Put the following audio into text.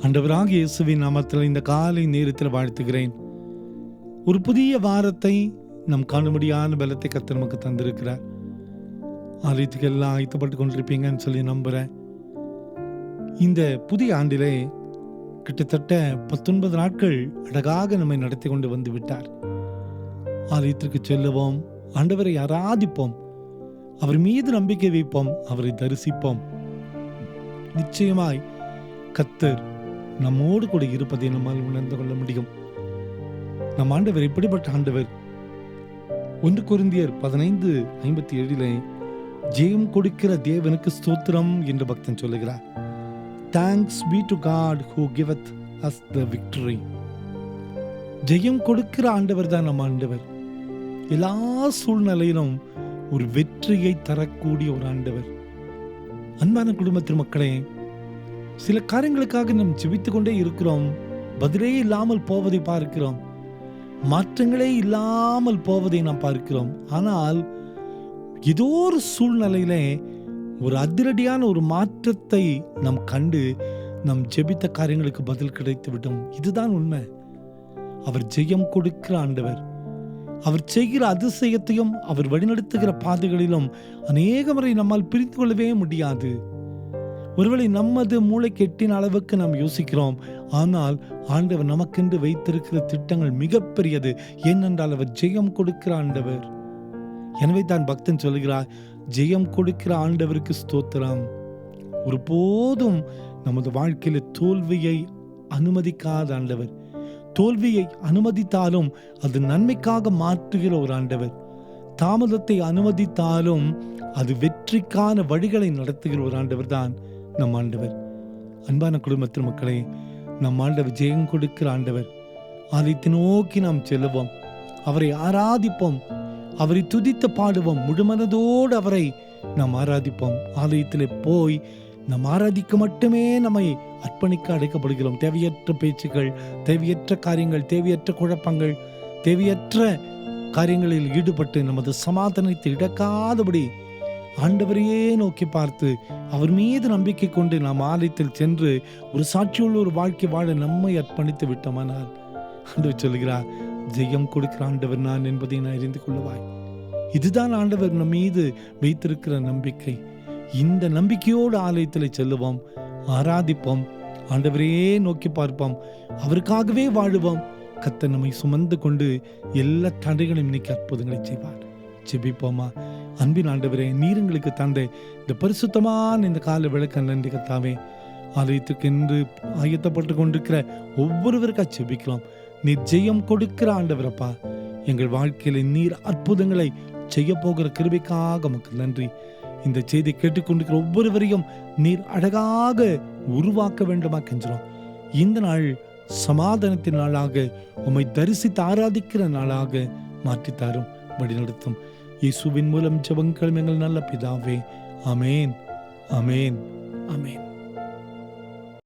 ஆண்டவராகிய இயேசுவின் நாமத்தில் இந்த காலை நேரத்தில் வாழ்த்துகிறேன். ஒரு புதிய வாரத்தை நம் காணும்படியான பலத்தை கர்த்தர் நமக்கு தந்திருக்கிறார். ஆலயத்துக்கு எல்லாம் ஆயத்தப்பட்டு கொண்டிருப்பீங்கன்னு சொல்லி நம்புகிறேன். இந்த புதிய ஆண்டிலே கிட்டத்தட்ட 19 நாட்கள் அழகாக நம்மை நடத்தி கொண்டு வந்து விட்டார். ஆலயத்திற்கு செல்லுவோம், ஆண்டவரை ஆராதிப்போம், அவர் மீது நம்பிக்கை வைப்போம், அவரை தரிசிப்போம். நிச்சயமாய் கர்த்தர் நம்மோடு கூட இருப்பதை நம்மால் உணர்ந்து கொள்ள முடியும். நம் ஆண்டவர் எப்படிப்பட்ட ஆண்டவர்? 1 கொரிந்தியர் 15:57 ஜெயம் கொடுக்கிற தேவனுக்கு ஸ்தோத்திரம் என்று பக்தன் சொல்லுகிறார். Thanks be to God who giveth us the victory. ஜெயம் கொடுக்கிற ஆண்டவர் தான் நம் ஆண்டவர். எல்லா சூழ்நிலையிலும் ஒரு வெற்றியை தரக்கூடிய ஒரு ஆண்டவர். அன்பான குடும்பத்தின் மக்களே, சில காரியங்களுக்காக நாம் ஜெபித்துக் கொண்டே இருக்கிறோம். பதிலே இல்லாமல் போவதை பார்க்கிறோம். மாற்றங்களே இல்லாமல் போவதை நாம் பார்க்கிறோம். ஆனால் ஏதோ ஒரு சூழ்நிலையிலே ஒரு அதிரடியான ஒரு மாற்றத்தை நாம் கண்டு நம் ஜெபித்த காரியங்களுக்கு பதில் கிடைத்து விட்டோம். இதுதான் உண்மை. அவர் ஜெயம் கொடுக்கிற ஆண்டவர். அவர் செய்கிற அதிசயத்தையும் அவர் வழிநடத்துகிற பாதைகளிலும் அநேக முறை நம்மால் பிரித்து கொள்ளவே முடியாது. ஒருவேளை நமது மூளைக்கு எட்டின அளவுக்கு நாம் யோசிக்கிறோம். ஆனால் ஆண்டவர் நமக்கென்று வைத்திருக்கிற திட்டங்கள் மிகப்பெரியது. ஏனென்றால் அவர் ஜெயம் கொடுக்கிற ஆண்டவர். எனவே தான் பக்தன் சொல்கிறார், ஜெயம் கொடுக்கிற ஆண்டவருக்கு ஸ்தோத்திரம். ஒருபோதும் நமது வாழ்க்கையில தோல்வியை அனுமதிக்காத ஆண்டவர். தோல்வியை அனுமதித்தாலும் அது நன்மைக்காக மாற்றுகிற ஒரு ஆண்டவர். தாமதத்தை அனுமதித்தாலும் அது வெற்றிக்கான வழிகளை நடத்துகிற ஒரு ஆண்டவர் தான் நம் ஆண்டவர். அன்பான குடும்பத்தின் மக்களே, நம் ஆண்டவர் ஜெயம் கொடுக்கிற ஆண்டவர். ஆலயத்தை நோக்கி நாம் செல்லுவோம், அவரை ஆராதிப்போம், அவரை துதித்து பாடுவோம், முழுமனதோடு அவரை நாம் ஆராதிப்போம். ஆலயத்திலே போய் நாம் ஆராதிக்க மட்டுமே நம்மை அர்ப்பணிக்க அழைக்கப்படுகிறோம். தேவையற்ற பேச்சுக்கள், தேவையற்ற காரியங்கள், தேவையற்ற குழப்பங்கள், தேவையற்ற காரியங்களில் ஈடுபட்டு நமது சமாதானத்தை இழக்காதபடி ஆண்டவரையே நோக்கி பார்த்து அவர் மீது நம்பிக்கை கொண்டு நாம் ஆலயத்தில் சென்று ஒரு சாட்சியுள்ள ஒரு வாழ்க்கை வாழ நம்மை அர்ப்பணித்து விட்டோமானால் ஆண்டவர் சொல்கிறார், ஜெயம் கொடுக்கிற ஆண்டவர் நான் என்பதை நான் அறிந்து கொள்ளுவாய். இதுதான் ஆண்டவர் நம் மீது வைத்திருக்கிற நம்பிக்கை. இந்த நம்பிக்கையோடு ஆலயத்தில் செல்லுவோம், ஆராதிப்போம், ஆண்டவரையே நோக்கி பார்ப்போம், அவருக்காகவே வாழுவோம். கர்த்தர் நம்மை சுமந்து கொண்டு எல்லா தடைகளையும் நீக்கி அற்புதங்களை செய்வார். ஜெபிப்போமா? அன்பின் ஆண்டவரே, நீர் எங்களுக்கு தந்த இந்த பரிசுத்தமான இந்த கால விளக்க நன்றி கர்த்தாவே. ஆலயத்துக்கு என்று ஆயத்தப்பட்டு கொண்டிருக்கிற ஒவ்வொருவருக்கா ஜெபிக்கிறோம். நீர் ஜெயம் கொடுக்கிற ஆண்டவரப்பா. எங்கள் வாழ்க்கையில நீர் அற்புதங்களை செய்ய போகிற கிருபைக்காக உமக்கு நன்றி. இந்த செய்தி கேட்டுக்கொண்டிருக்கிற ஒவ்வொருவரையும் நீர் அழகாக உருவாக்க வேண்டுமா கெஞ்சுறோம். இந்த நாள் சமாதானத்தின் நாளாக, உம்மை தரிசித்து ஆராதிக்கிற நாளாக மாற்றித்தாரும், வழிநடத்தும். இயேசுவின் மூலம் ஜெபங்களும் எங்கள் நல்ல பிதாவே. ஆமேன், ஆமேன், ஆமேன்.